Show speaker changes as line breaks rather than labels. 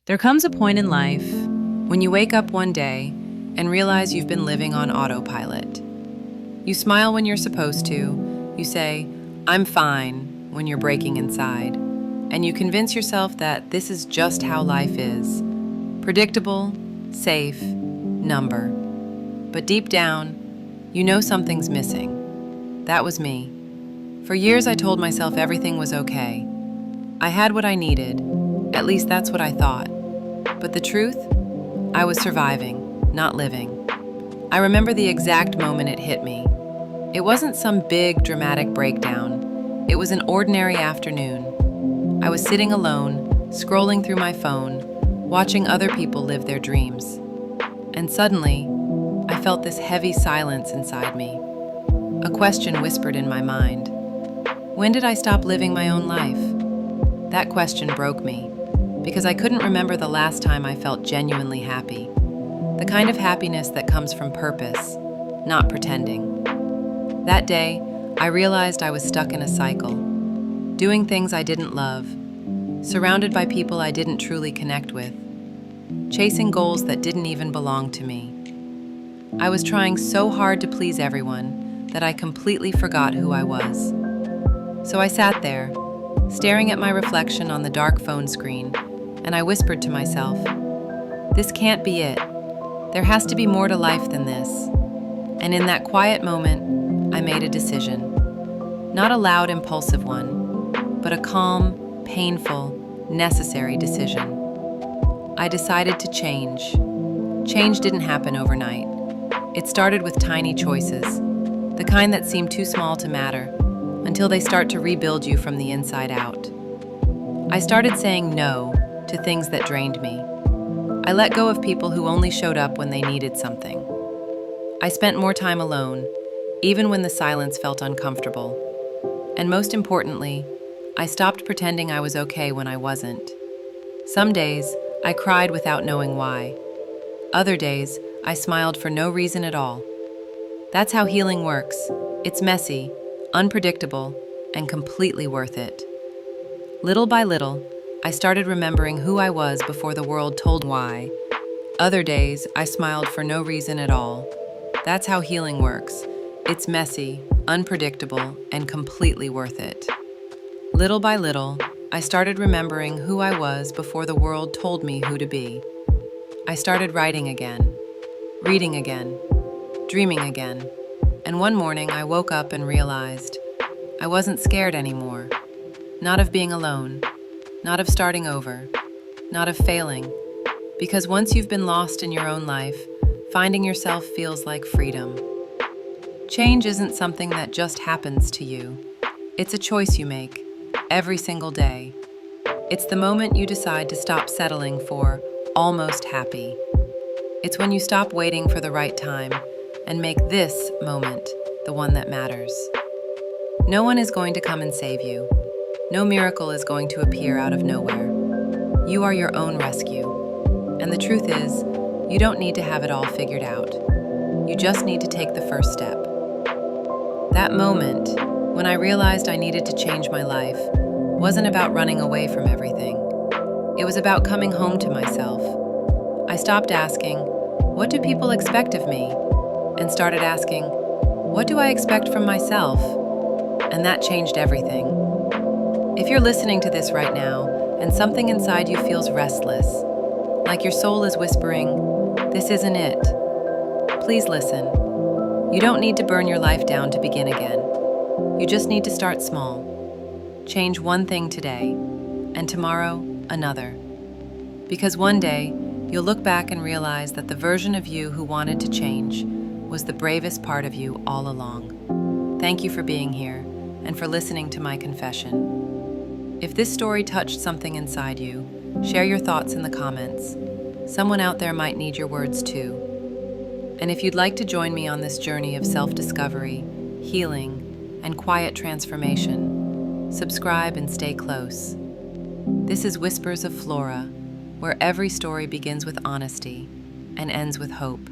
There comes a point in life when you wake up one day and realize you've been living on autopilot. You smile when you're supposed to, you say, "I'm fine," when you're breaking inside, and you convince yourself that this is just how life is. Predictable, safe, number. But deep down, you know something's missing. That was me. For years I told myself everything was okay. I had what I needed, at least that's what I thought. But the truth? I was surviving, not living. I remember the exact moment it hit me. It wasn't some big, dramatic breakdown. It was an ordinary afternoon. I was sitting alone, scrolling through my phone, watching other people live their dreams. And suddenly, I felt this heavy silence inside me. A question whispered in my mind. When did I stop living my own life? That question broke me, because I couldn't remember the last time I felt genuinely happy. The kind of happiness that comes from purpose, not pretending. That day, I realized I was stuck in a cycle, doing things I didn't love, surrounded by people I didn't truly connect with, chasing goals that didn't even belong to me. I was trying so hard to please everyone that I completely forgot who I was. So I sat there, staring at my reflection on the dark phone screen, and I whispered to myself, "This can't be it. There has to be more to life than this." And in that quiet moment, I made a decision. Not a loud, impulsive one, but a calm, painful, necessary decision. I decided to change. Change didn't happen overnight. It started with tiny choices, the kind that seem too small to matter, until they start to rebuild you from the inside out. I started saying no to things that drained me. I let go of people who only showed up when they needed something. I spent more time alone, even when the silence felt uncomfortable. And most importantly, I stopped pretending I was okay when I wasn't. Some days, I cried without knowing why. Other days, I smiled for no reason at all. That's how healing works. It's messy, unpredictable, and completely worth it. Little by little, I started remembering who I was before the world told why. Other days, I smiled for no reason at all. That's how healing works. It's messy, unpredictable, and completely worth it. Little by little, I started remembering who I was before the world told me who to be. I started writing again, reading again, dreaming again. And one morning, I woke up and realized I wasn't scared anymore. Not of being alone, not of starting over, not of failing. Because once you've been lost in your own life, finding yourself feels like freedom. Change isn't something that just happens to you. It's a choice you make, every single day. It's the moment you decide to stop settling for almost happy. It's when you stop waiting for the right time and make this moment the one that matters. No one is going to come and save you. No miracle is going to appear out of nowhere. You are your own rescue. And the truth is, you don't need to have it all figured out. You just need to take the first step. That moment, when I realized I needed to change my life, wasn't about running away from everything. It was about coming home to myself. I stopped asking, "What do people expect of me?" and started asking, "What do I expect from myself?" And that changed everything. If you're listening to this right now and something inside you feels restless, like your soul is whispering, "This isn't it," please listen. You don't need to burn your life down to begin again. You just need to start small. Change one thing today, and tomorrow, another. Because one day, you'll look back and realize that the version of you who wanted to change was the bravest part of you all along. Thank you for being here and for listening to my confession. If this story touched something inside you, share your thoughts in the comments. Someone out there might need your words too. And if you'd like to join me on this journey of self-discovery, healing, and quiet transformation, subscribe and stay close. This is Whispers of Flora, where every story begins with honesty and ends with hope.